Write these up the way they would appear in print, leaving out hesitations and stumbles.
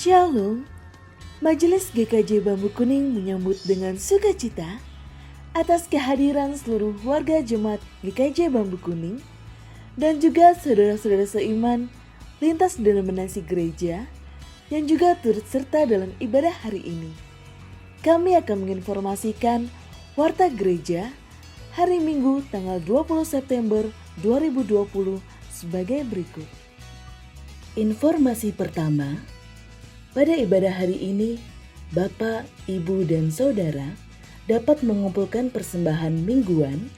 Shalom, Majelis GKJ Bambu Kuning menyambut dengan sukacita atas kehadiran seluruh warga jemaat GKJ Bambu Kuning dan juga saudara-saudara seiman lintas denominasi gereja yang juga turut serta dalam ibadah hari ini. Kami akan menginformasikan warta gereja hari Minggu tanggal 20 September 2020 sebagai berikut. Informasi pertama, pada ibadah hari ini, Bapak, Ibu, dan Saudara dapat mengumpulkan persembahan mingguan,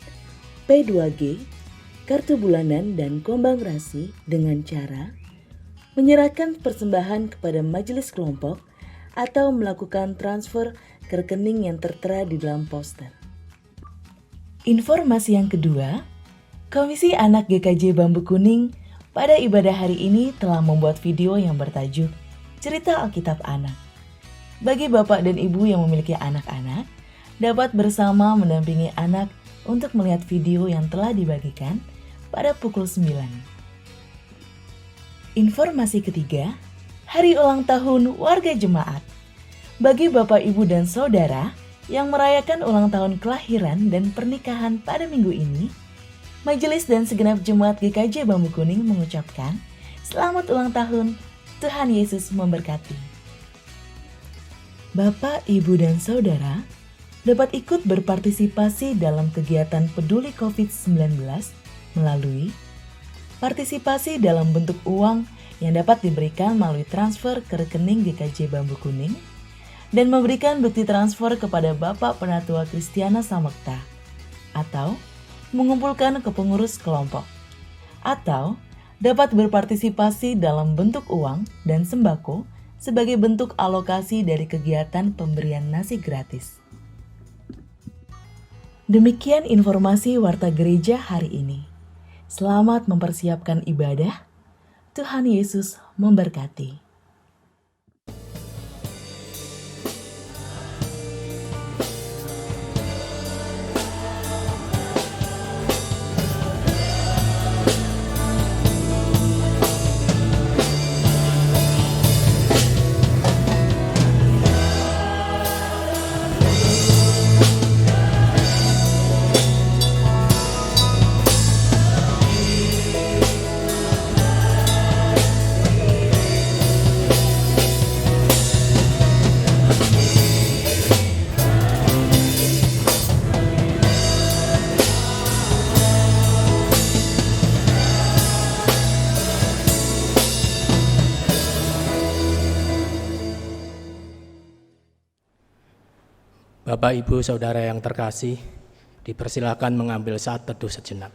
P2G, kartu bulanan, dan kombang rasi dengan cara menyerahkan persembahan kepada majelis kelompok atau melakukan transfer ke rekening yang tertera di dalam poster. Informasi yang kedua, Komisi Anak GKJ Bambu Kuning pada ibadah hari ini telah membuat video yang bertajuk Cerita Alkitab Anak. Bagi Bapak dan Ibu yang memiliki anak-anak, dapat bersama mendampingi anak untuk melihat video yang telah dibagikan pada pukul 9. Informasi ketiga, hari ulang tahun warga jemaat. Bagi Bapak, Ibu, dan Saudara yang merayakan ulang tahun kelahiran dan pernikahan pada minggu ini, Majelis dan segenap jemaat GKJ Bambu Kuning mengucapkan selamat ulang tahun. Tuhan Yesus memberkati. Bapak, Ibu, dan Saudara dapat ikut berpartisipasi dalam kegiatan peduli COVID-19 melalui partisipasi dalam bentuk uang yang dapat diberikan melalui transfer ke rekening GKJ Bambu Kuning dan memberikan bukti transfer kepada Bapak Penatua Kristiana Samekta atau mengumpulkan ke pengurus kelompok atau dapat berpartisipasi dalam bentuk uang dan sembako sebagai bentuk alokasi dari kegiatan pemberian nasi gratis. Demikian informasi warta gereja hari ini. Selamat mempersiapkan ibadah. Tuhan Yesus memberkati. Bapak, Ibu, Saudara yang terkasih, dipersilakan mengambil saat teduh sejenak.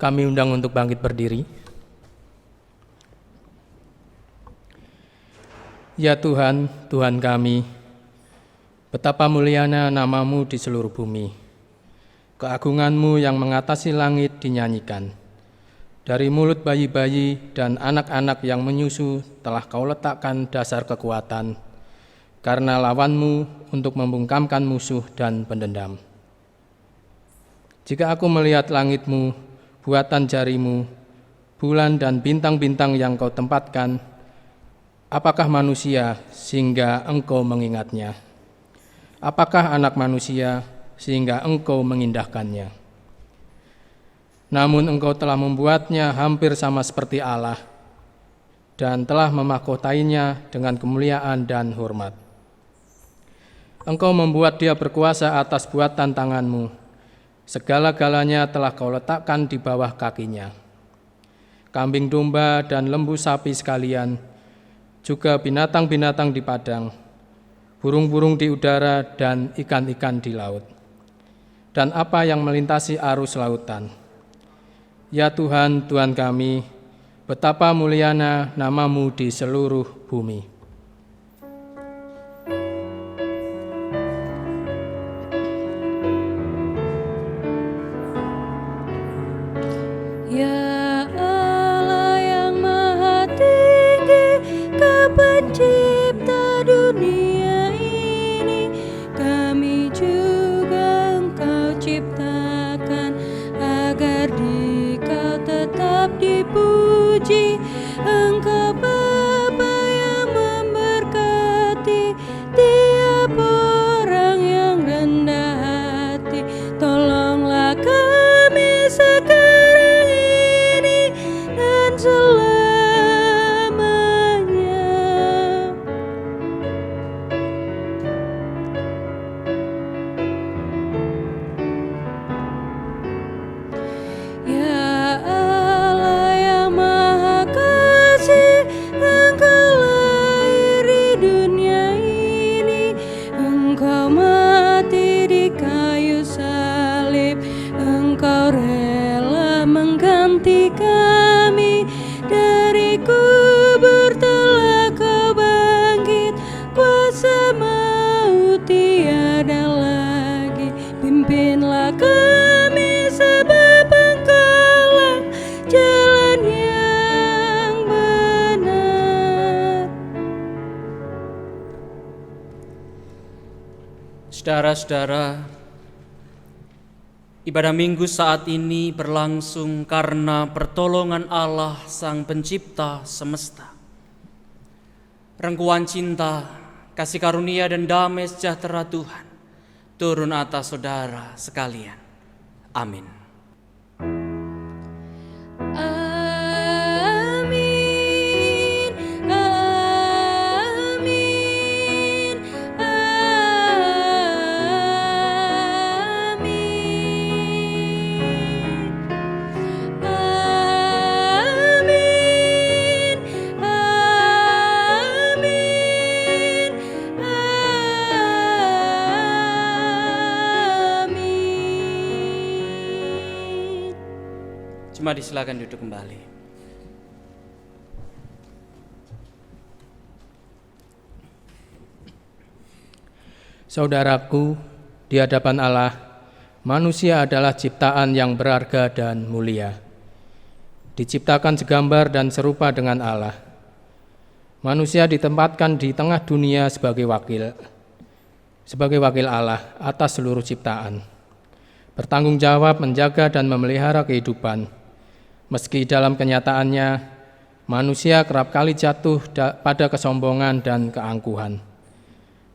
Kami undang untuk bangkit berdiri. Ya Tuhan, Tuhan kami, betapa mulianya nama-Mu di seluruh bumi. Keagungan-Mu yang mengatasi langit dinyanyikan. Dari mulut bayi-bayi dan anak-anak yang menyusu telah Kau letakkan dasar kekuatan, karena lawan-Mu untuk membungkamkan musuh dan pendendam. Jika aku melihat langit-Mu, buatan jari-Mu, bulan dan bintang-bintang yang Kau tempatkan, apakah manusia sehingga Engkau mengingatnya? Apakah anak manusia sehingga Engkau mengindahkannya? Namun Engkau telah membuatnya hampir sama seperti Allah dan telah memahkotainya dengan kemuliaan dan hormat. Engkau membuat dia berkuasa atas buatan tangan-Mu. Segala-galanya telah Kau letakkan di bawah kakinya. Kambing domba dan lembu sapi sekalian, juga binatang-binatang di padang, burung-burung di udara dan ikan-ikan di laut, dan apa yang melintasi arus lautan. Ya Tuhan, Tuhan kami, betapa mulianya nama-Mu di seluruh bumi. dipuji. Engkau Bapa yang memberkati tiap orang yang rendah hati. Tolonglah kami sekarang ini dan selamanya. Ya Allah yang Maha Kasih, Engkau lahir di dunia ini. Engkau mati di kayu salib. Engkau rela mengganti kami. Dari kubur telah Kau bangkit. Kuasa maut tiada lagi. Pimpinlah kami sebab Engkaulah jalan yang benar. Saudara-saudara, ibadah Minggu saat ini berlangsung karena pertolongan Allah Sang Pencipta semesta. Rengkuan cinta, kasih karunia dan damai sejahtera Tuhan turun atas saudara sekalian. Amin. Amin, amin, amin, amin, amin. Jemaat disilakan duduk kembali. Saudaraku, di hadapan Allah, manusia adalah ciptaan yang berharga dan mulia. Diciptakan segambar dan serupa dengan Allah. Manusia ditempatkan di tengah dunia sebagai wakil Allah atas seluruh ciptaan. Bertanggung jawab menjaga dan memelihara kehidupan. Meski dalam kenyataannya, manusia kerap kali jatuh pada kesombongan dan keangkuhan,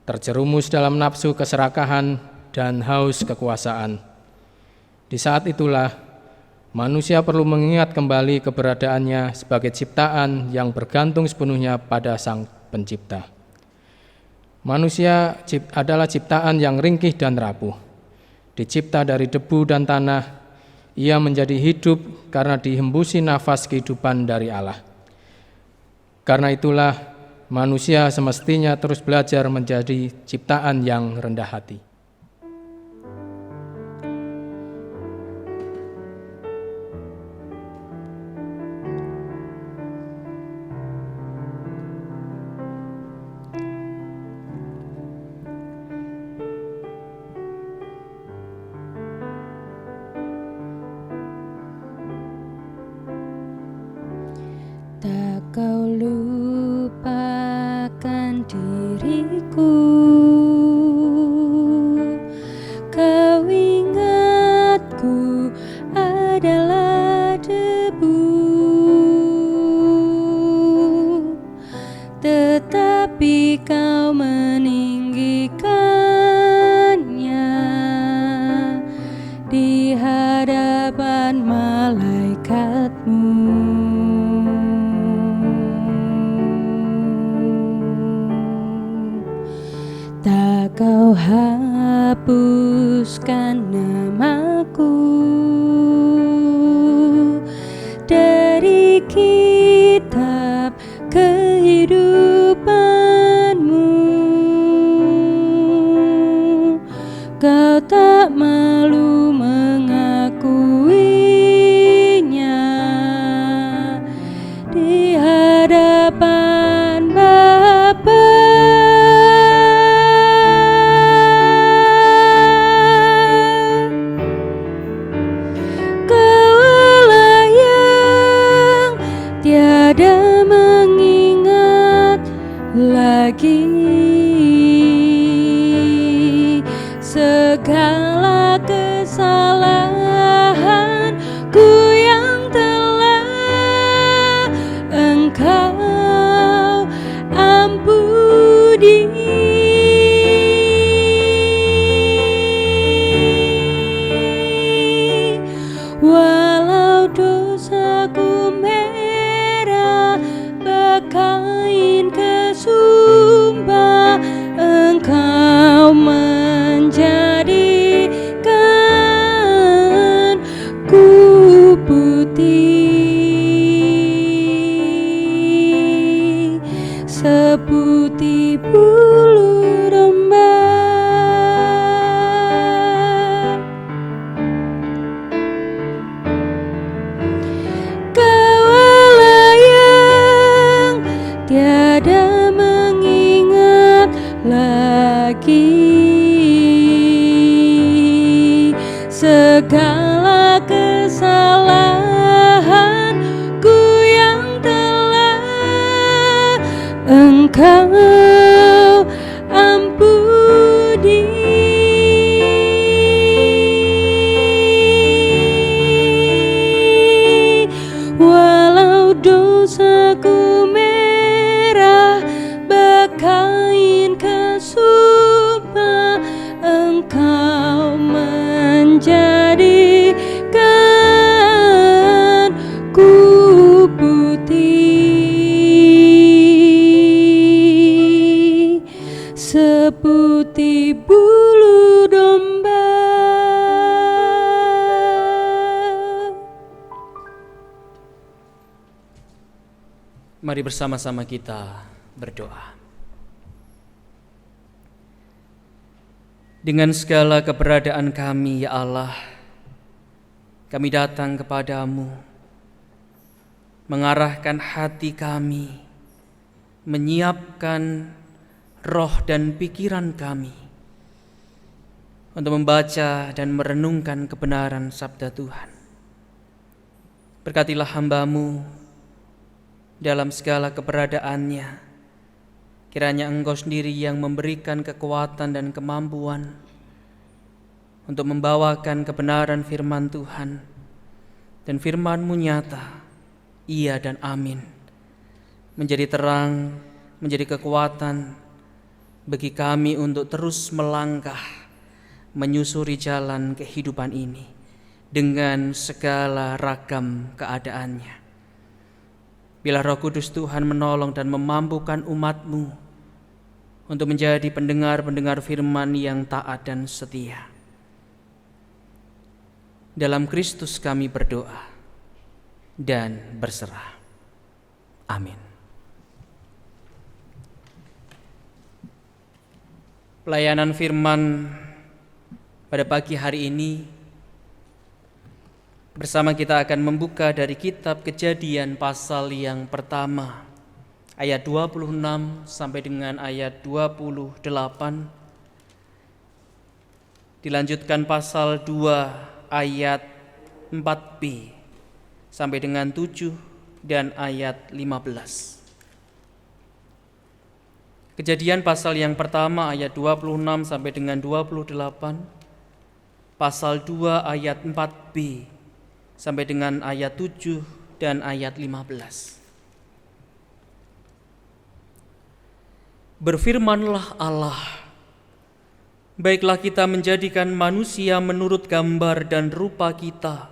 terjerumus dalam nafsu keserakahan dan haus kekuasaan. Di saat itulah, manusia perlu mengingat kembali keberadaannya sebagai ciptaan yang bergantung sepenuhnya pada Sang Pencipta. Manusia adalah ciptaan yang ringkih dan rapuh. Dicipta dari debu dan tanah, ia menjadi hidup karena dihembusi nafas kehidupan dari Allah. Karena itulah, manusia semestinya terus belajar menjadi ciptaan yang rendah hati. Tak Kau lupakan diriku, Kau ingatku adalah debu, tetapi Kau meninggikannya di hadapan malaikat-Mu. Tak Kau hapuskan namaku dari kitab kehidupan-Mu. Kau tak malu mengakuinya di hadapan Bapa. Tiada mengingat lagi segala kesalahanku yang telah walau dosaku merah bakain kesumpah, Engkau menjadikan ku putih seputih bulu domba. Kaulah yang tiada mengingat lagi segala kesalahanku yang telah Engkau ampuni. Walau dosaku merah bakain kesumpah, Engkau menjadikan ku putih seputih bulu domba. Mari bersama-sama kita berdoa. Dengan segala keberadaan kami, ya Allah, kami datang kepadamu, mengarahkan hati kami, menyiapkan roh dan pikiran kami untuk membaca dan merenungkan kebenaran sabda Tuhan. Berkatilah hamba-Mu dalam segala keberadaannya. Kiranya Engkau sendiri yang memberikan kekuatan dan kemampuan untuk membawakan kebenaran firman Tuhan, dan firman-Mu nyata, iya dan amin, menjadi terang, menjadi kekuatan bagi kami untuk terus melangkah menyusuri jalan kehidupan ini dengan segala ragam keadaannya. Bila Roh Kudus Tuhan menolong dan memampukan umat-Mu untuk menjadi pendengar-pendengar firman yang taat dan setia. Dalam Kristus kami berdoa dan berserah. Amin. Pelayanan firman pada pagi hari ini bersama kita akan membuka dari kitab Kejadian pasal yang pertama, ayat 26 sampai dengan ayat 28. Dilanjutkan pasal 2 ayat 4b sampai dengan 7 dan ayat 15. Kejadian pasal yang pertama ayat 26 sampai dengan 28, pasal 2 ayat 4b sampai dengan ayat 7 dan ayat 15. Berfirmanlah Allah, baiklah kita menjadikan manusia menurut gambar dan rupa kita,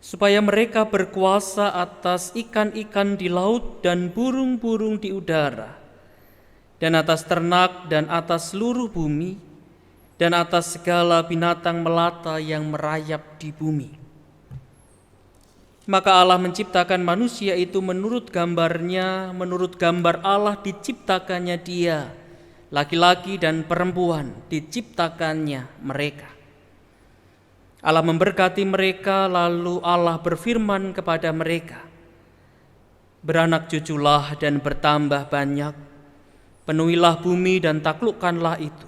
supaya mereka berkuasa atas ikan-ikan di laut dan burung-burung di udara, dan atas ternak dan atas seluruh bumi, dan atas segala binatang melata yang merayap di bumi. Maka Allah menciptakan manusia itu menurut gambarnya, menurut gambar Allah diciptakannya dia, laki-laki dan perempuan diciptakannya mereka. Allah memberkati mereka, lalu Allah berfirman kepada mereka, beranak cuculah dan bertambah banyak, penuhilah bumi dan taklukkanlah itu,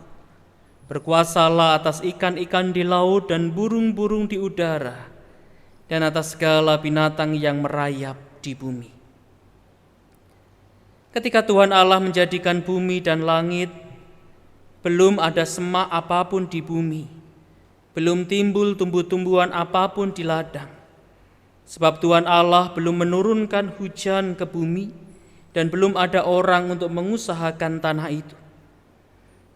berkuasalah atas ikan-ikan di laut dan burung-burung di udara, dan atas segala binatang yang merayap di bumi. Ketika Tuhan Allah menjadikan bumi dan langit, belum ada semak apapun di bumi, belum timbul tumbuh-tumbuhan apapun di ladang, sebab Tuhan Allah belum menurunkan hujan ke bumi, dan belum ada orang untuk mengusahakan tanah itu.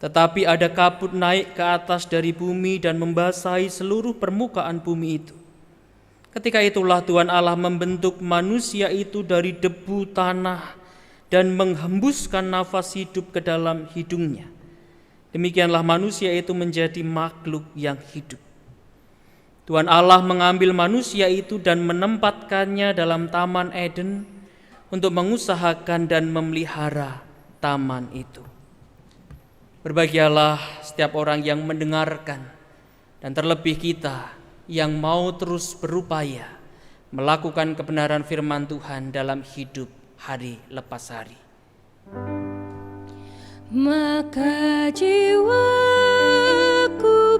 Tetapi ada kabut naik ke atas dari bumi dan membasahi seluruh permukaan bumi itu. Ketika itulah Tuhan Allah membentuk manusia itu dari debu tanah dan menghembuskan nafas hidup ke dalam hidungnya. Demikianlah manusia itu menjadi makhluk yang hidup. Tuhan Allah mengambil manusia itu dan menempatkannya dalam Taman Eden untuk mengusahakan dan memelihara taman itu. Berbahagialah setiap orang yang mendengarkan, dan terlebih kita yang mau terus berupaya melakukan kebenaran firman Tuhan dalam hidup hari lepas hari. Maka jiwaku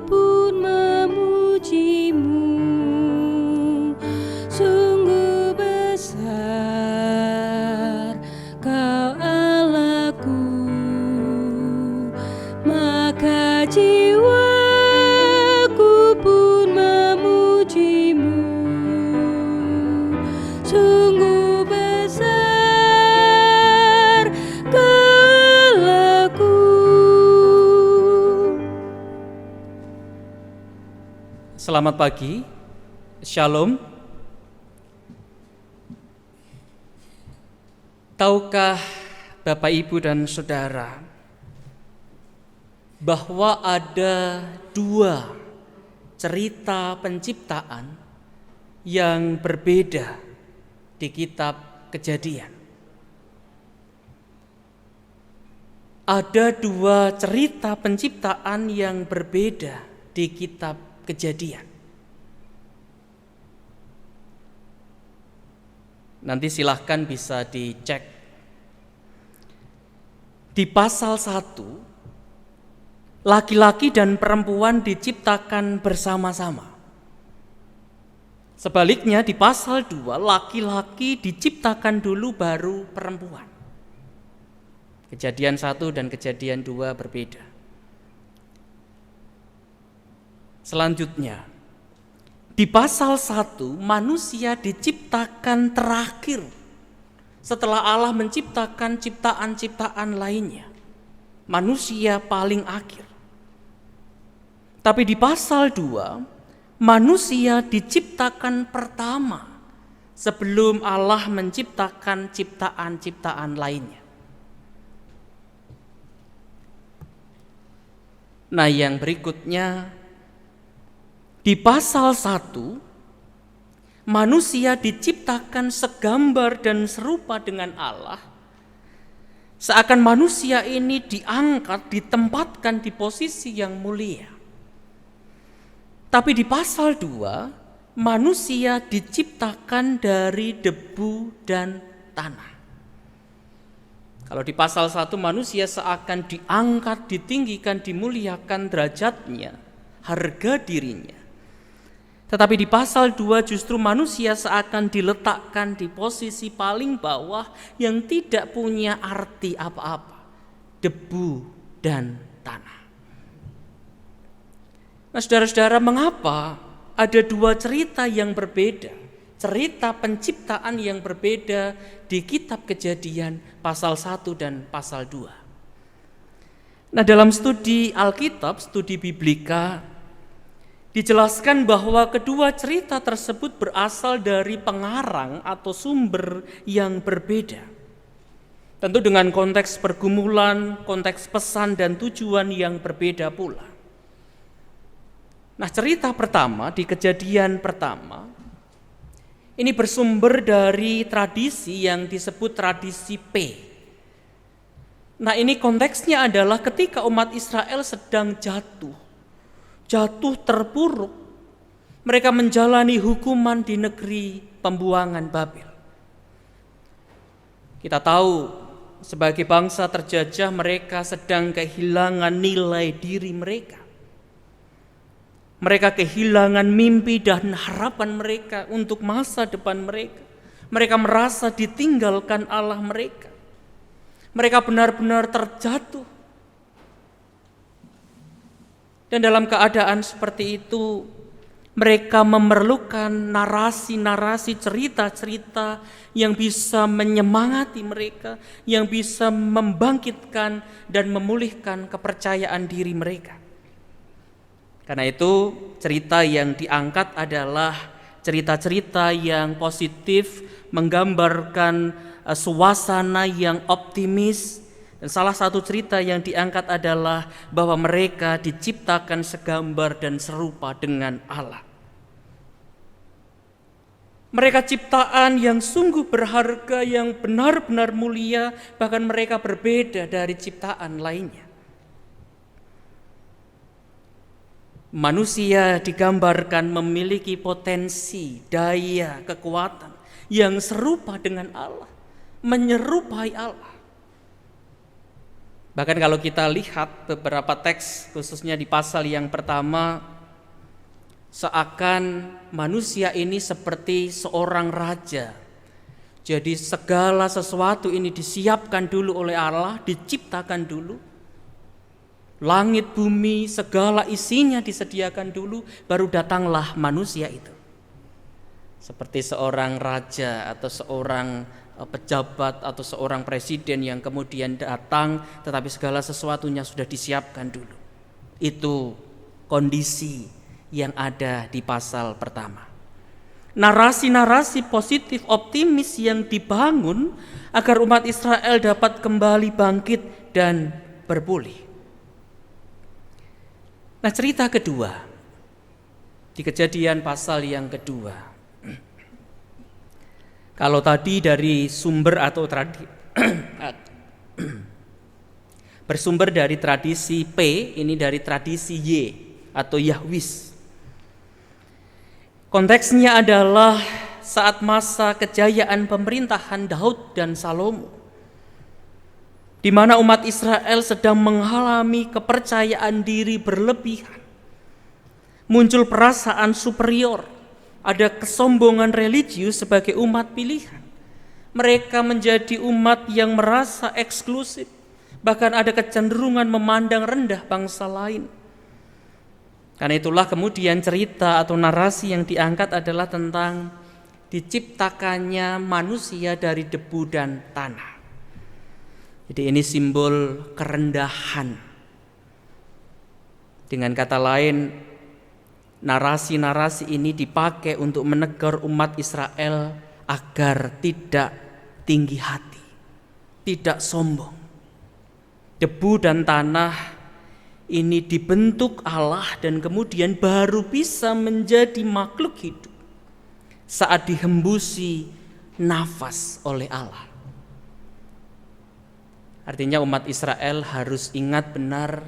pun memujimu, sungguh besar Kau Allahku. Maka jiwaku pun memujimu, sungguh besar Kau Allahku. Selamat pagi, Shalom. Tahukah Bapak, Ibu, dan Saudara bahwa ada dua cerita penciptaan yang berbeda di kitab Kejadian? Ada dua cerita penciptaan yang berbeda di kitab Kejadian. Nanti silahkan bisa dicek. Di pasal 1, laki-laki dan perempuan diciptakan bersama-sama. Sebaliknya di pasal 2, laki-laki diciptakan dulu baru perempuan. Kejadian 1 dan Kejadian 2 berbeda. Selanjutnya, di pasal 1 manusia diciptakan terakhir setelah Allah menciptakan ciptaan-ciptaan lainnya. Manusia paling akhir. Tapi di pasal 2 manusia diciptakan pertama sebelum Allah menciptakan ciptaan-ciptaan lainnya. Nah, yang berikutnya, di pasal 1, manusia diciptakan segambar dan serupa dengan Allah. Seakan manusia ini diangkat, ditempatkan di posisi yang mulia. Tapi di pasal 2, manusia diciptakan dari debu dan tanah. Kalau di pasal 1 manusia seakan diangkat, ditinggikan, dimuliakan derajatnya, harga dirinya. Tetapi di pasal 2 justru manusia seakan diletakkan di posisi paling bawah yang tidak punya arti apa-apa. Debu dan tanah. Nah, saudara-saudara, mengapa ada dua cerita yang berbeda? Cerita penciptaan yang berbeda di kitab Kejadian pasal 1 dan pasal 2. Nah, dalam studi Alkitab, studi Biblika, dijelaskan bahwa kedua cerita tersebut berasal dari pengarang atau sumber yang berbeda. Tentu dengan konteks pergumulan, konteks pesan dan tujuan yang berbeda pula. Nah, cerita pertama di Kejadian pertama ini bersumber dari tradisi yang disebut tradisi P. Nah, ini konteksnya adalah ketika umat Israel sedang jatuh terpuruk, mereka menjalani hukuman di negeri pembuangan Babel. Kita tahu sebagai bangsa terjajah mereka sedang kehilangan nilai diri mereka. Mereka kehilangan mimpi dan harapan mereka untuk masa depan mereka. Mereka merasa ditinggalkan Allah mereka. Mereka benar-benar terjatuh. Dan dalam keadaan seperti itu, mereka memerlukan narasi-narasi, cerita-cerita yang bisa menyemangati mereka, yang bisa membangkitkan dan memulihkan kepercayaan diri mereka. Karena itu, cerita yang diangkat adalah cerita-cerita yang positif, menggambarkan suasana yang optimis. Dan salah satu cerita yang diangkat adalah bahwa mereka diciptakan segambar dan serupa dengan Allah. Mereka ciptaan yang sungguh berharga, yang benar-benar mulia, bahkan mereka berbeda dari ciptaan lainnya. Manusia digambarkan memiliki potensi, daya, kekuatan yang serupa dengan Allah, menyerupai Allah. Bahkan kalau kita lihat beberapa teks, khususnya di pasal yang pertama, seakan manusia ini seperti seorang raja. Jadi segala sesuatu ini disiapkan dulu oleh Allah, diciptakan dulu. Langit, bumi, segala isinya disediakan dulu, baru datanglah manusia itu. Seperti seorang raja atau seorang pejabat atau seorang presiden yang kemudian datang, tetapi segala sesuatunya sudah disiapkan dulu. Itu kondisi yang ada di pasal pertama. Narasi-narasi positif optimis yang dibangun agar umat Israel dapat kembali bangkit dan berpulih. Nah, cerita kedua di Kejadian pasal yang kedua. Kalau tadi dari sumber atau bersumber dari tradisi P, ini dari tradisi Y atau Yahwis. Konteksnya adalah saat masa kejayaan pemerintahan Daud dan Salomo, di mana umat Israel sedang mengalami kepercayaan diri berlebihan, muncul perasaan superior, ada kesombongan religius sebagai umat pilihan. Mereka menjadi umat yang merasa eksklusif, bahkan ada kecenderungan memandang rendah bangsa lain. Karena itulah kemudian cerita atau narasi yang diangkat adalah tentang diciptakannya manusia dari debu dan tanah. Jadi ini simbol kerendahan. Dengan kata lain, narasi-narasi ini dipakai untuk menegur umat Israel agar tidak tinggi hati, tidak sombong. Debu dan tanah ini dibentuk Allah dan kemudian baru bisa menjadi makhluk hidup saat dihembusi nafas oleh Allah. Artinya umat Israel harus ingat benar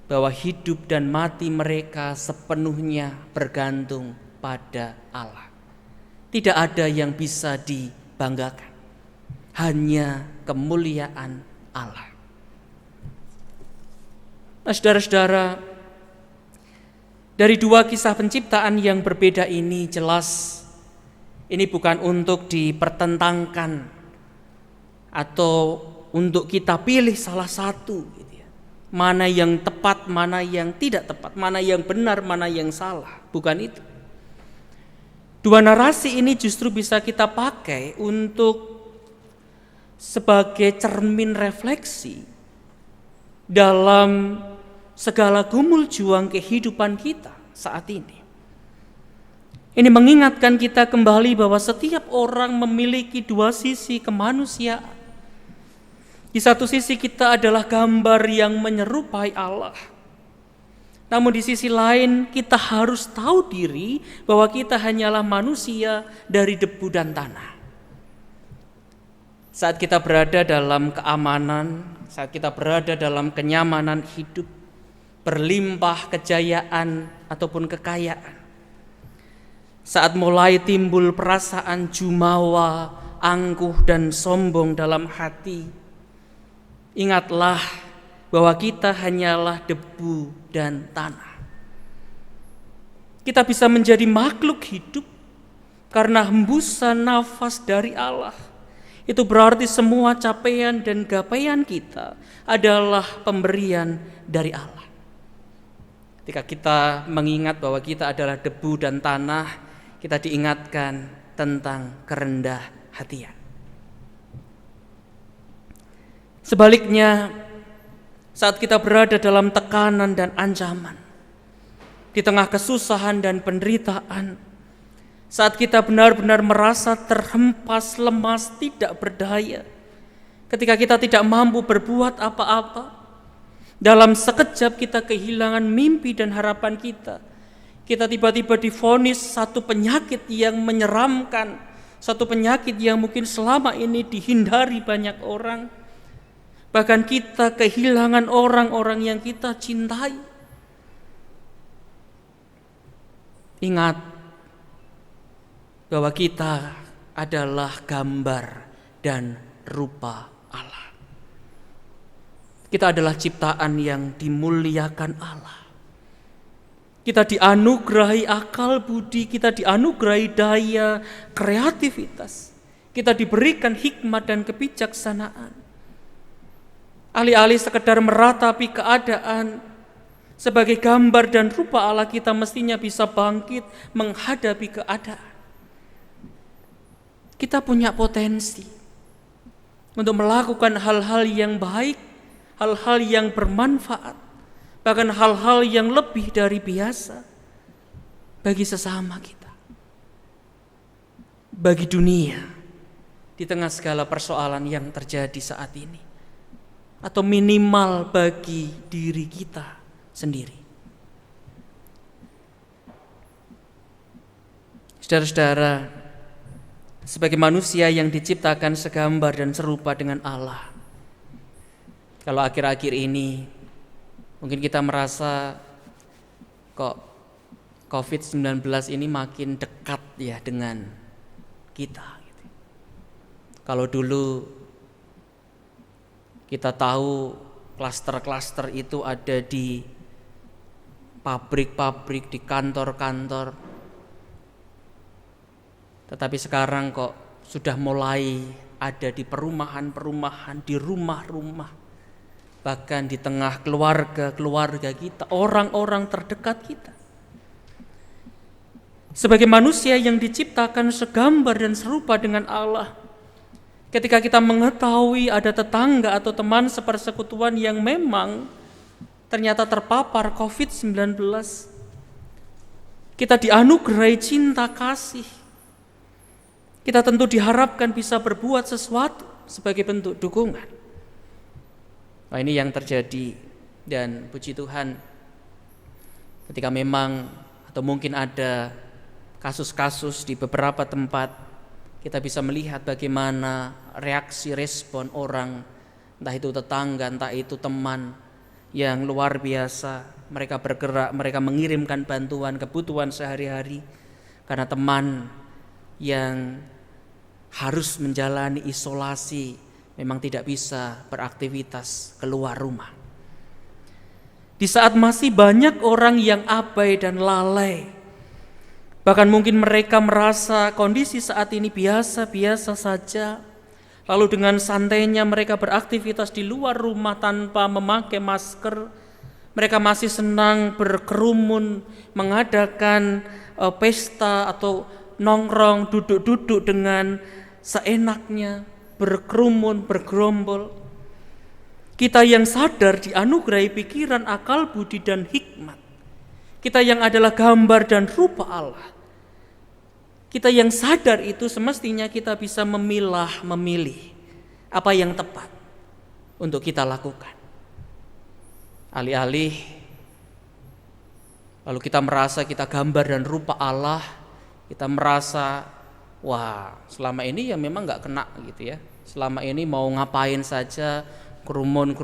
bahwa hidup dan mati mereka sepenuhnya bergantung pada Allah. Tidak ada yang bisa dibanggakan, hanya kemuliaan Allah. Nah, saudara-saudara, dari dua kisah penciptaan yang berbeda ini jelas ini bukan untuk dipertentangkan atau untuk kita pilih salah satu gitu ya. Mana yang tepat, mana yang tidak tepat, mana yang benar, mana yang salah. Bukan itu. Dua narasi ini justru bisa kita pakai untuk sebagai cermin refleksi dalam segala gumul juang kehidupan kita saat ini. Ini mengingatkan kita kembali bahwa setiap orang memiliki dua sisi kemanusiaan. Di satu sisi kita adalah gambar yang menyerupai Allah. Namun di sisi lain kita harus tahu diri bahwa kita hanyalah manusia dari debu dan tanah. Saat kita berada dalam keamanan, saat kita berada dalam kenyamanan hidup, berlimpah kejayaan ataupun kekayaan, saat mulai timbul perasaan jumawa, angkuh dan sombong dalam hati, ingatlah bahwa kita hanyalah debu dan tanah. Kita bisa menjadi makhluk hidup karena hembusan nafas dari Allah. Itu berarti semua capaian dan gapaian kita adalah pemberian dari Allah. Ketika kita mengingat bahwa kita adalah debu dan tanah, kita diingatkan tentang kerendah hatian. Sebaliknya, saat kita berada dalam tekanan dan ancaman, di tengah kesusahan dan penderitaan, Saat kita benar-benar merasa terhempas, lemas, tidak berdaya, ketika kita tidak mampu berbuat apa-apa, dalam sekejap kita kehilangan mimpi dan harapan kita. Kita tiba-tiba divonis satu penyakit yang menyeramkan, satu penyakit yang mungkin selama ini dihindari banyak orang. Bahkan kita kehilangan orang-orang yang kita cintai. Ingat bahwa kita adalah gambar dan rupa Allah. Kita adalah ciptaan yang dimuliakan Allah. Kita dianugerahi akal budi, kita dianugerahi daya kreativitas. Kita diberikan hikmat dan kebijaksanaan. Alih-alih sekedar meratapi keadaan, sebagai gambar dan rupa Allah kita mestinya bisa bangkit menghadapi keadaan. Kita punya potensi untuk melakukan hal-hal yang baik, hal-hal yang bermanfaat, bahkan hal-hal yang lebih dari biasa bagi sesama kita, bagi dunia, di tengah segala persoalan yang terjadi saat ini, atau minimal bagi diri kita sendiri. Saudara-saudara, sebagai manusia yang diciptakan segambar dan serupa dengan Allah, kalau akhir-akhir ini mungkin kita merasa kok COVID-19 ini makin dekat ya dengan kita. Kalau dulu kita tahu klaster-klaster itu ada di pabrik-pabrik, di kantor-kantor, tetapi sekarang kok sudah mulai ada di perumahan-perumahan, di rumah-rumah, bahkan di tengah keluarga-keluarga kita, orang-orang terdekat kita. Sebagai manusia yang diciptakan segambar dan serupa dengan Allah, ketika kita mengetahui ada tetangga atau teman sepersekutuan yang memang ternyata terpapar COVID-19, kita dianugerahi cinta kasih. Kita tentu diharapkan bisa berbuat sesuatu sebagai bentuk dukungan. Nah, ini yang terjadi, dan puji Tuhan ketika memang atau mungkin ada kasus-kasus di beberapa tempat, kita bisa melihat bagaimana reaksi respon orang, entah itu tetangga, entah itu teman, yang luar biasa. Mereka bergerak, mereka mengirimkan bantuan kebutuhan sehari-hari, karena teman yang harus menjalani isolasi memang tidak bisa beraktivitas keluar rumah. Di saat masih banyak orang yang abai dan lalai, bahkan mungkin mereka merasa kondisi saat ini biasa-biasa saja, lalu dengan santainya mereka beraktivitas di luar rumah tanpa memakai masker, mereka masih senang berkerumun, mengadakan pesta atau nongkrong, duduk-duduk dengan seenaknya, berkerumun, bergerombol. Kita yang sadar dianugerahi pikiran, akal budi dan hikmat, kita yang adalah gambar dan rupa Allah, kita yang sadar itu semestinya kita bisa memilih apa yang tepat untuk kita lakukan. Alih-alih lalu kita merasa kita gambar dan rupa Allah, kita merasa wah selama ini ya memang gak kena gitu ya, selama ini mau ngapain saja, kerumun,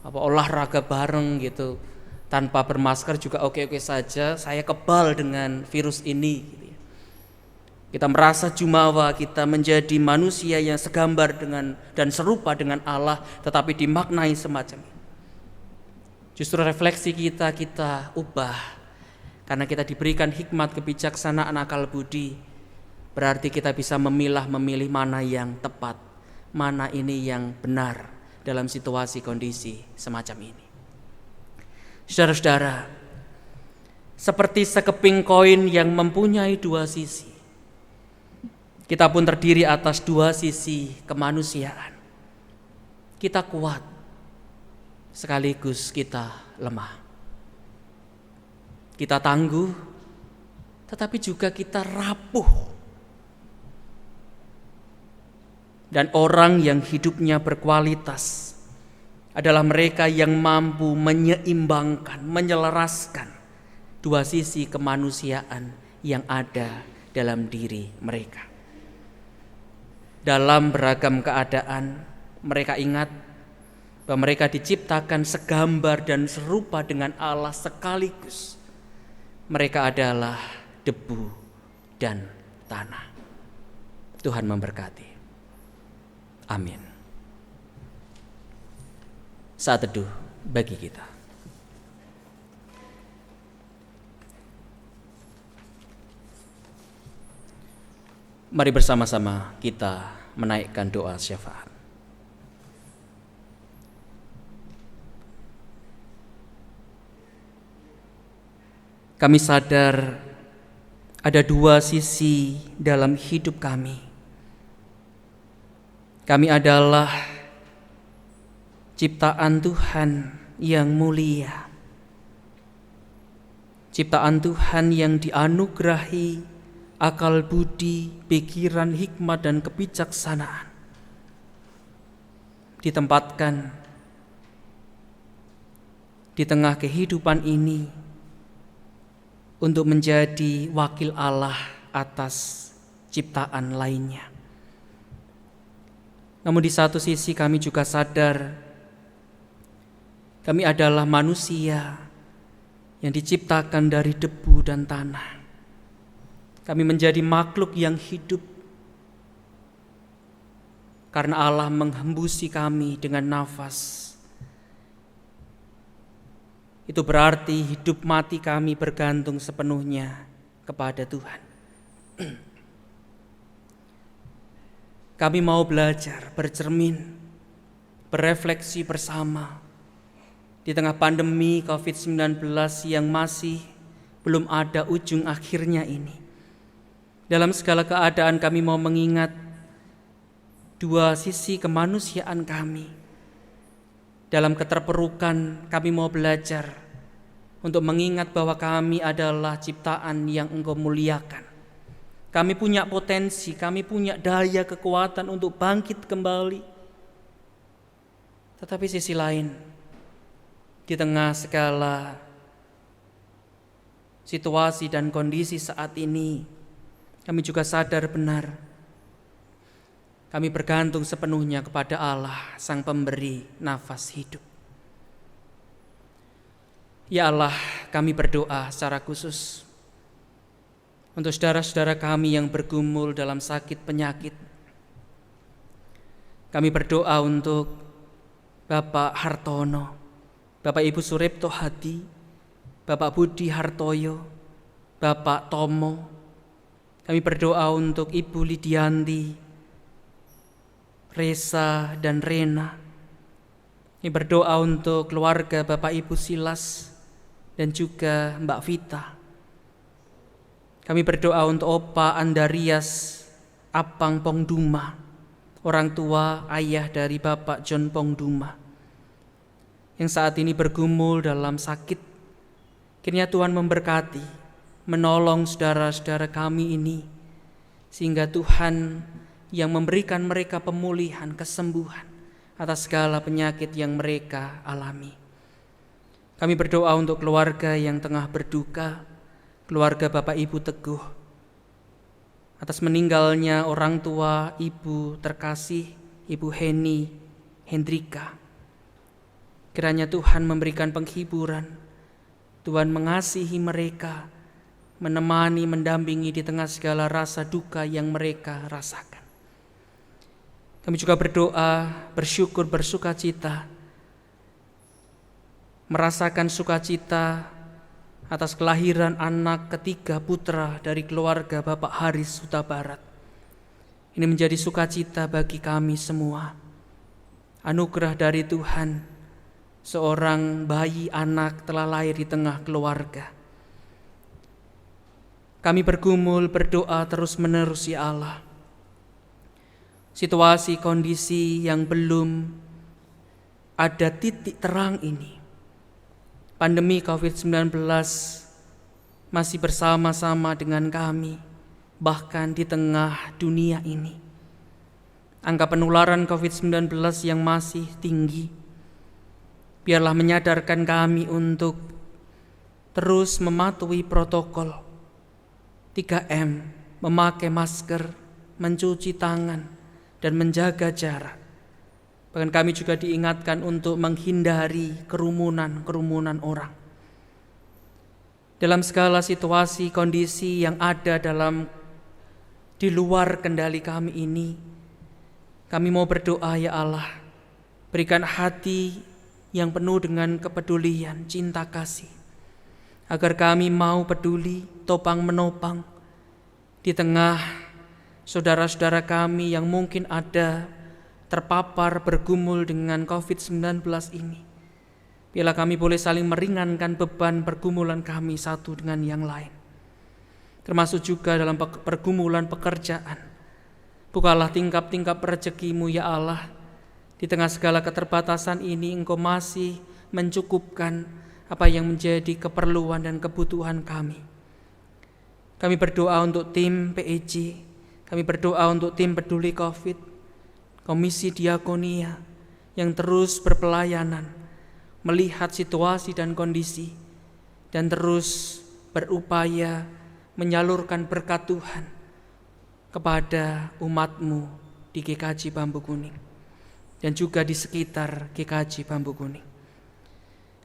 olahraga bareng gitu, tanpa bermasker juga oke-oke saja, saya kebal dengan virus ini gitu ya. Kita merasa jumawa kita menjadi manusia yang segambar dengan dan serupa dengan Allah, tetapi dimaknai semacam ini. Justru refleksi kita ubah, karena kita diberikan hikmat, kebijaksanaan, akal budi. Berarti kita bisa memilih mana yang tepat, mana ini yang benar dalam situasi kondisi semacam ini. Saudara-saudara, seperti sekeping koin yang mempunyai dua sisi, kita pun terdiri atas dua sisi kemanusiaan. Kita kuat, sekaligus kita lemah. Kita tangguh, tetapi juga kita rapuh. Dan orang yang hidupnya berkualitas adalah mereka yang mampu menyeimbangkan, menyelaraskan dua sisi kemanusiaan yang ada dalam diri mereka. Dalam beragam keadaan, mereka ingat bahwa mereka diciptakan segambar dan serupa dengan Allah sekaligus. Mereka adalah debu dan tanah. Tuhan memberkati. Amin. Saat teduh bagi kita. Mari bersama-sama kita menaikkan doa syafaat. Kami sadar ada dua sisi dalam hidup kami. Kami adalah ciptaan Tuhan yang mulia. Ciptaan Tuhan yang dianugerahi akal budi, pikiran, hikmat, dan kebijaksanaan. Ditempatkan di tengah kehidupan ini untuk menjadi wakil Allah atas ciptaan lainnya. Namun di satu sisi kami juga sadar kami adalah manusia yang diciptakan dari debu dan tanah. Kami menjadi makhluk yang hidup karena Allah menghembusi kami dengan nafas. Itu berarti hidup mati kami bergantung sepenuhnya kepada Tuhan. Kami mau belajar, bercermin, berefleksi bersama di tengah pandemi COVID-19 yang masih belum ada ujung akhirnya ini. Dalam segala keadaan kami mau mengingat dua sisi kemanusiaan kami. Dalam keterpurukan kami mau belajar untuk mengingat bahwa kami adalah ciptaan yang Engkau muliakan. Kami punya potensi, kami punya daya kekuatan untuk bangkit kembali. Tetapi sisi lain, di tengah segala situasi dan kondisi saat ini, kami juga sadar benar kami bergantung sepenuhnya kepada Allah, Sang Pemberi nafas hidup. Ya Allah, kami berdoa secara khusus untuk saudara-saudara kami yang bergumul dalam sakit penyakit. Kami berdoa untuk Bapak Hartono, Bapak Ibu Suripto Hadi, Bapak Budi Hartoyo, Bapak Tomo. Kami berdoa untuk Ibu Lidianti, Resa dan Rena. Kami berdoa untuk keluarga Bapak Ibu Silas dan juga Mbak Vita. Kami berdoa untuk Opa Andarias Apang Pongduma, orang tua ayah dari Bapak John Pongduma, yang saat ini bergumul dalam sakit. Kiranya Tuhan memberkati, menolong saudara-saudara kami ini, sehingga Tuhan yang memberikan mereka pemulihan, kesembuhan atas segala penyakit yang mereka alami. Kami berdoa untuk keluarga yang tengah berduka, keluarga Bapak Ibu Teguh, atas meninggalnya orang tua Ibu terkasih, Ibu Heni Hendrika. Kiranya Tuhan memberikan penghiburan, Tuhan mengasihi mereka, menemani, mendampingi di tengah segala rasa duka yang mereka rasakan. Kami juga berdoa, bersyukur, bersukacita, merasakan sukacita atas kelahiran anak ketiga putra dari keluarga Bapak Haris Huta Barat. Ini menjadi sukacita bagi kami semua. Anugerah dari Tuhan, seorang bayi anak telah lahir di tengah keluarga. Kami bergumul, berdoa terus-menerus ya Allah. Situasi kondisi yang belum ada titik terang ini, pandemi COVID-19 masih bersama-sama dengan kami, bahkan di tengah dunia ini. Angka penularan COVID-19 yang masih tinggi, biarlah menyadarkan kami untuk terus mematuhi protokol 3M, memakai masker, mencuci tangan, dan menjaga jarak. Bahkan kami juga diingatkan untuk menghindari kerumunan orang. Dalam segala situasi, kondisi yang ada di luar kendali kami ini, kami mau berdoa, ya Allah, berikan hati yang penuh dengan kepedulian, cinta kasih, agar kami mau peduli, topang menopang di tengah saudara-saudara kami yang mungkin ada terpapar bergumul dengan COVID-19 ini. Biarlah kami boleh saling meringankan beban pergumulan kami satu dengan yang lain, termasuk juga dalam pergumulan pekerjaan. Bukalah tingkap-tingkap rezekimu, ya Allah. Di tengah segala keterbatasan ini, Engkau masih mencukupkan apa yang menjadi keperluan dan kebutuhan kami. Kami berdoa untuk tim PEJ, kami berdoa untuk tim peduli COVID, Komisi Diakonia yang terus berpelayanan, melihat situasi dan kondisi, dan terus berupaya menyalurkan berkat Tuhan kepada umat-Mu di GKJ Bambu Kuning dan juga di sekitar GKJ Bambu Kuning.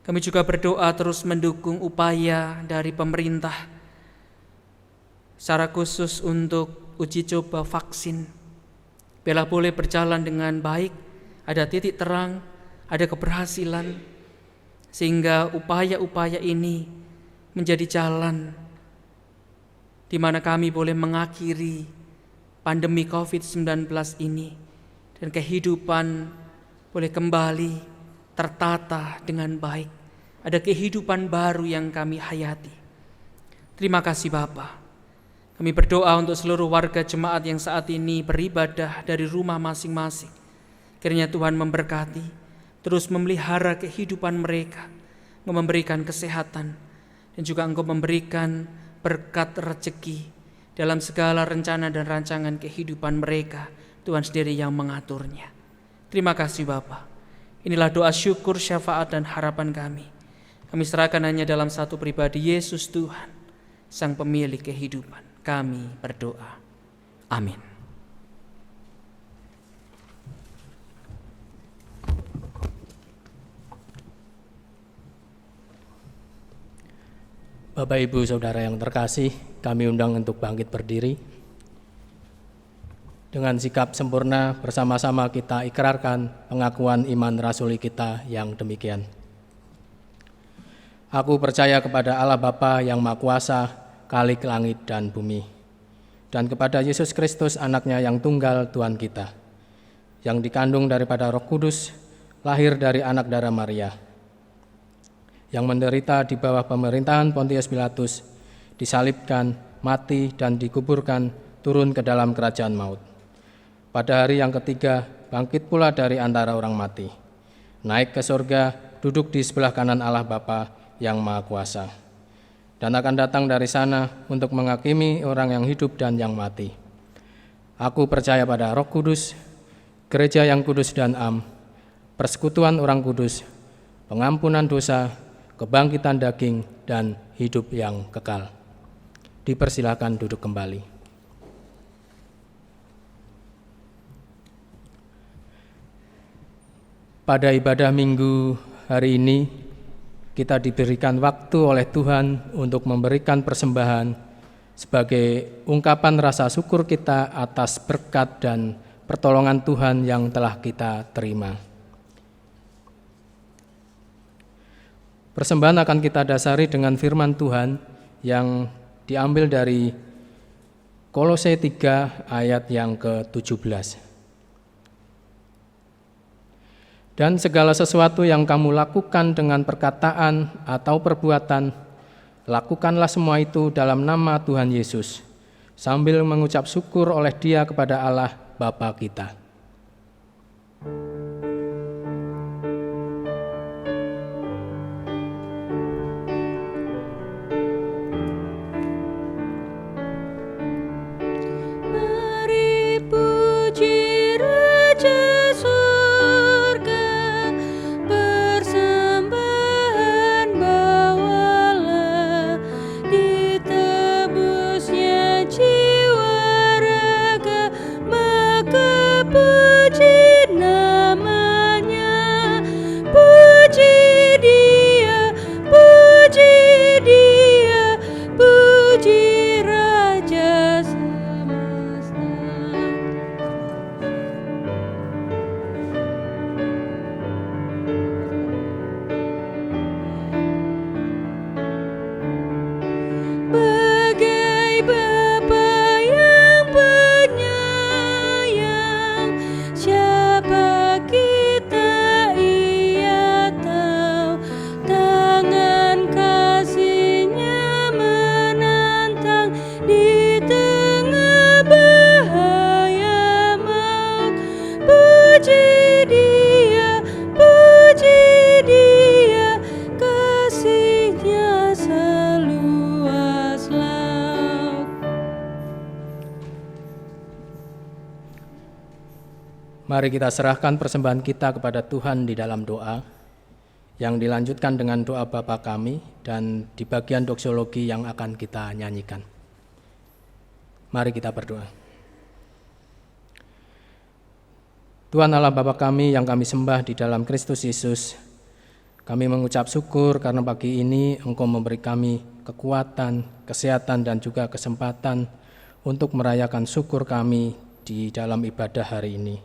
Kami juga berdoa terus mendukung upaya dari pemerintah secara khusus untuk uji coba vaksin. Biarlah boleh berjalan dengan baik, ada titik terang, ada keberhasilan, sehingga upaya-upaya ini menjadi jalan di mana kami boleh mengakhiri pandemi COVID-19 ini dan kehidupan boleh kembali tertata dengan baik. Ada kehidupan baru yang kami hayati. Terima kasih Bapa. Kami berdoa untuk seluruh warga jemaat yang saat ini beribadah dari rumah masing-masing. Kiranya Tuhan memberkati, terus memelihara kehidupan mereka, memberikan kesehatan, dan juga Engkau memberikan berkat rezeki dalam segala rencana dan rancangan kehidupan mereka. Tuhan sendiri yang mengaturnya. Terima kasih Bapa. Inilah doa syukur, syafaat, dan harapan kami. Kami serahkan hanya dalam satu pribadi, Yesus Tuhan, Sang Pemilik kehidupan. Kami berdoa. Amin. Bapak Ibu Saudara yang terkasih, kami undang untuk bangkit berdiri. Dengan sikap sempurna bersama-sama kita ikrarkan pengakuan iman rasuli kita yang demikian. Aku percaya kepada Allah Bapa yang Maha Kuasa, Khalik langit dan bumi, dan kepada Yesus Kristus anaknya yang tunggal Tuhan kita, yang dikandung daripada Roh Kudus, lahir dari anak darah Maria, yang menderita di bawah pemerintahan Pontius Pilatus, disalibkan, mati, dan dikuburkan, turun ke dalam kerajaan maut. Pada hari yang ketiga, bangkit pula dari antara orang mati, naik ke surga, duduk di sebelah kanan Allah Bapa yang Maha Kuasa, dan akan datang dari sana untuk menghakimi orang yang hidup dan yang mati. Aku percaya pada Roh Kudus, gereja yang kudus dan am, persekutuan orang kudus, pengampunan dosa, kebangkitan daging, dan hidup yang kekal. Dipersilakan duduk kembali. Pada ibadah minggu hari ini, kita diberikan waktu oleh Tuhan untuk memberikan persembahan sebagai ungkapan rasa syukur kita atas berkat dan pertolongan Tuhan yang telah kita terima. Persembahan akan kita dasari dengan firman Tuhan yang diambil dari Kolose 3 ayat yang ke-17. Dan segala sesuatu yang kamu lakukan dengan perkataan atau perbuatan, lakukanlah semua itu dalam nama Tuhan Yesus, sambil mengucap syukur oleh Dia kepada Allah Bapa kita. Mari kita serahkan persembahan kita kepada Tuhan di dalam doa, yang dilanjutkan dengan doa Bapa kami dan di bagian doksologi yang akan kita nyanyikan. Mari kita berdoa. Tuhan Allah Bapa kami yang kami sembah di dalam Kristus Yesus, kami mengucap syukur karena pagi ini Engkau memberi kami kekuatan, kesehatan dan juga kesempatan untuk merayakan syukur kami di dalam ibadah hari ini.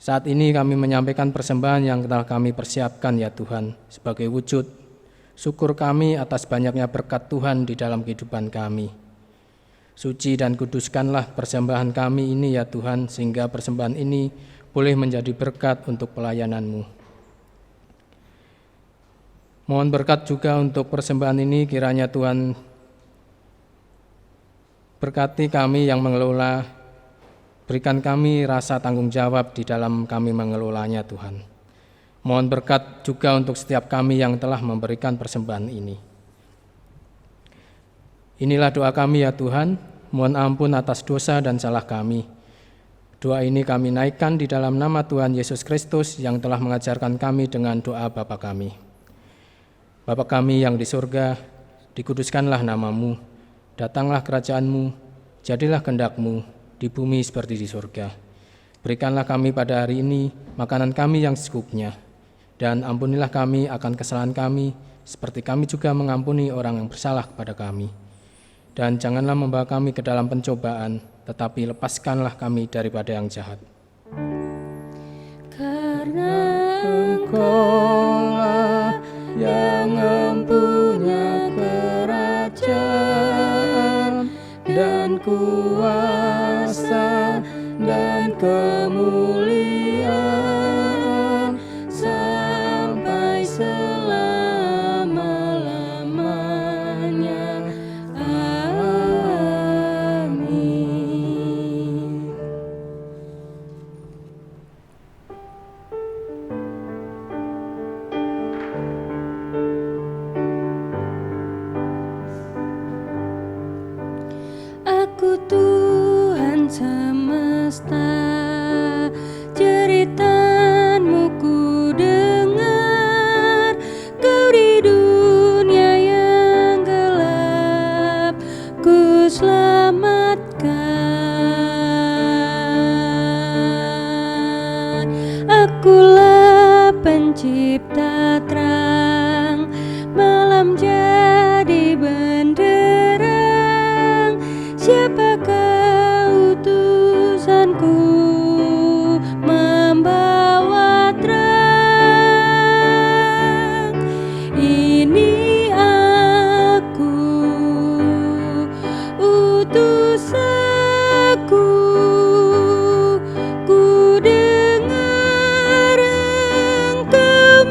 Saat ini kami menyampaikan persembahan yang telah kami persiapkan ya Tuhan, sebagai wujud syukur kami atas banyaknya berkat Tuhan di dalam kehidupan kami. Suci dan kuduskanlah persembahan kami ini ya Tuhan, sehingga persembahan ini boleh menjadi berkat untuk pelayanan-Mu. Mohon berkat juga untuk persembahan ini, kiranya Tuhan berkati kami yang mengelola. Berikan kami rasa tanggung jawab di dalam kami mengelolanya Tuhan. Mohon berkat juga untuk setiap kami yang telah memberikan persembahan ini. Inilah doa kami ya Tuhan, mohon ampun atas dosa dan salah kami. Doa ini kami naikkan di dalam nama Tuhan Yesus Kristus yang telah mengajarkan kami dengan doa Bapa kami. Bapa kami yang di surga, dikuduskanlah nama-Mu, datanglah kerajaan-Mu, jadilah kehendak-Mu, di bumi seperti di surga. Berikanlah kami pada hari ini makanan kami yang secukupnya, dan ampunilah kami akan kesalahan kami, seperti kami juga mengampuni orang yang bersalah kepada kami. Dan janganlah membawa kami ke dalam pencobaan, tetapi lepaskanlah kami daripada yang jahat. Karena Engkaulah yang mempunyai kerajaan dan kuasa dan kemuliaan sampai selama-lamanya. Amin. Aku Tuhan semesta, jeritan-Mu ku dengar. Kau di dunia yang gelap ku selamatkan. Akulah pencipta terang, malam jadi benderang. Siapakah utusanku membawa terang? Ini aku, utus aku. Ku dengar Engkau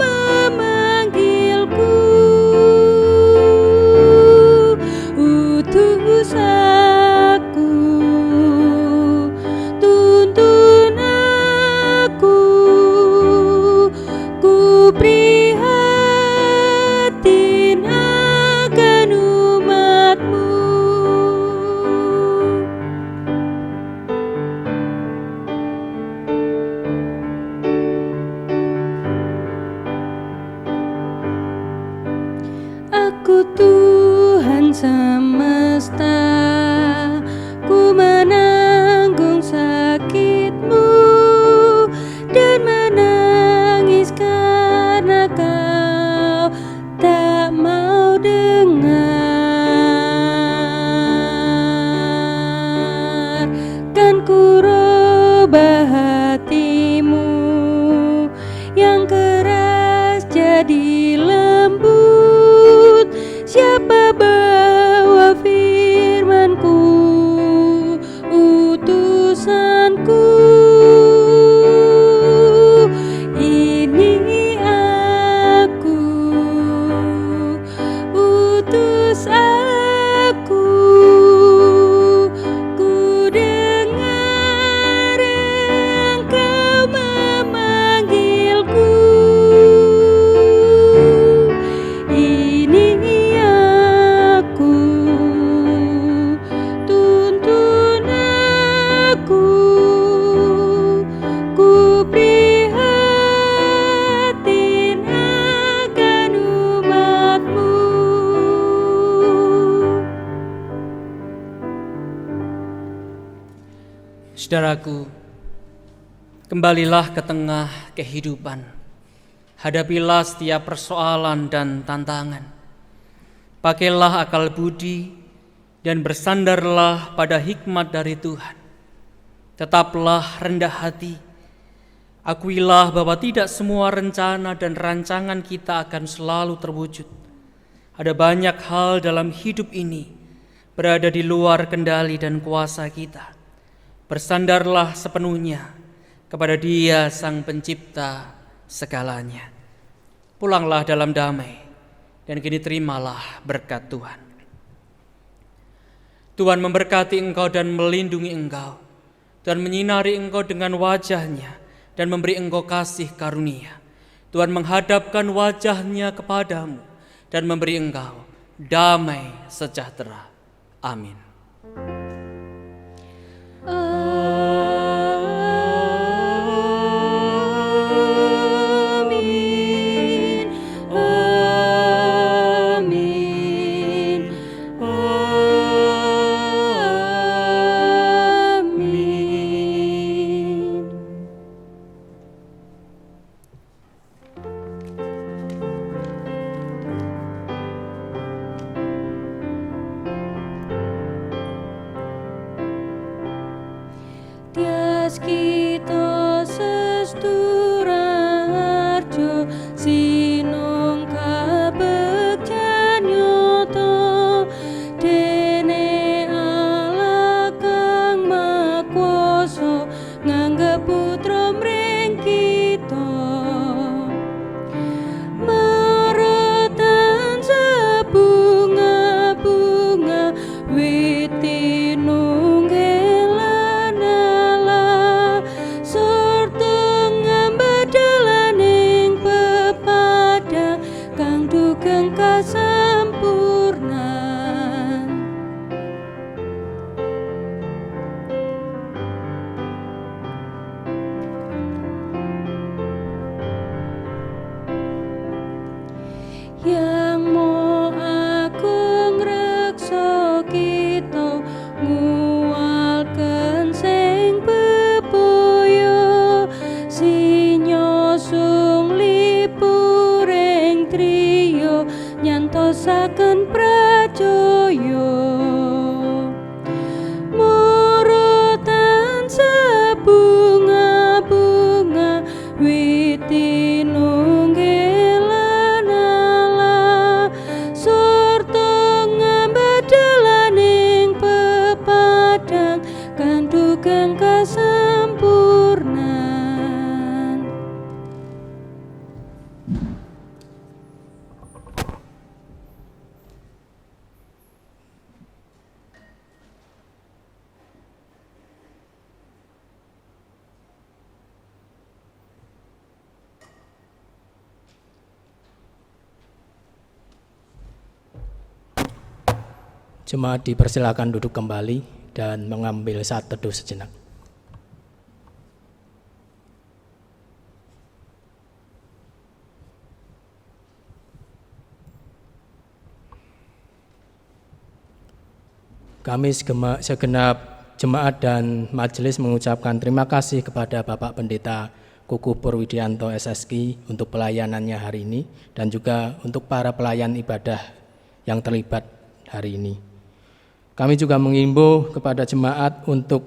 Saudaraku, kembalilah ke tengah kehidupan. Hadapilah setiap persoalan dan tantangan. Pakailah akal budi dan bersandarlah pada hikmat dari Tuhan. Tetaplah rendah hati. Akuilah bahwa tidak semua rencana dan rancangan kita akan selalu terwujud. Ada banyak hal dalam hidup ini berada di luar kendali dan kuasa kita. Bersandarlah sepenuhnya kepada Dia Sang Pencipta segalanya. Pulanglah dalam damai dan kini terimalah berkat Tuhan. Tuhan memberkati engkau dan melindungi engkau, Tuhan menyinari engkau dengan wajah-Nya dan memberi engkau kasih karunia. Tuhan menghadapkan wajah-Nya kepadamu dan memberi engkau damai sejahtera. Amin. Tias kita sesturarjo sinong kabegjan nyoto dene ala kang makuwasa nganggep putra mring kita maretan sebunga-bunga witi yang mo agung reksa kita nguwalken sing bebaya sinyosung lipuring triya nyantosaken prajaya morotan sebunga-bunga witi kang kasempurnan. Jemaat dipersilakan duduk kembali dan mengambil saat teduh sejenak. Kami segenap jemaat dan majelis mengucapkan terima kasih kepada Bapak Pendeta Kukuh Purwidianto SSK untuk pelayanannya hari ini dan juga untuk para pelayan ibadah yang terlibat hari ini. Kami juga mengimbau kepada jemaat untuk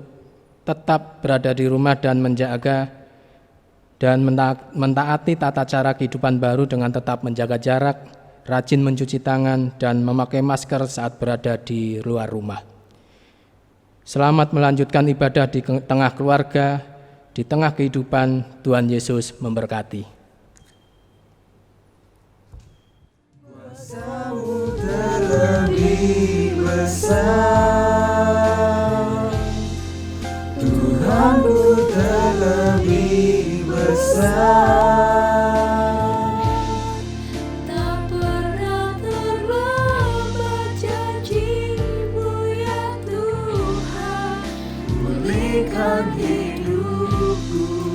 tetap berada di rumah dan menjaga dan mentaati tata cara kehidupan baru dengan tetap menjaga jarak, rajin mencuci tangan, dan memakai masker saat berada di luar rumah. Selamat melanjutkan ibadah di tengah keluarga, di tengah kehidupan. Tuhan Yesus memberkati. Kuasa-Mu terlebih besar, Tuhanku terlebih besar. Tak pernah terlambat janji-Mu ya Tuhan, Pulihkan hidupku.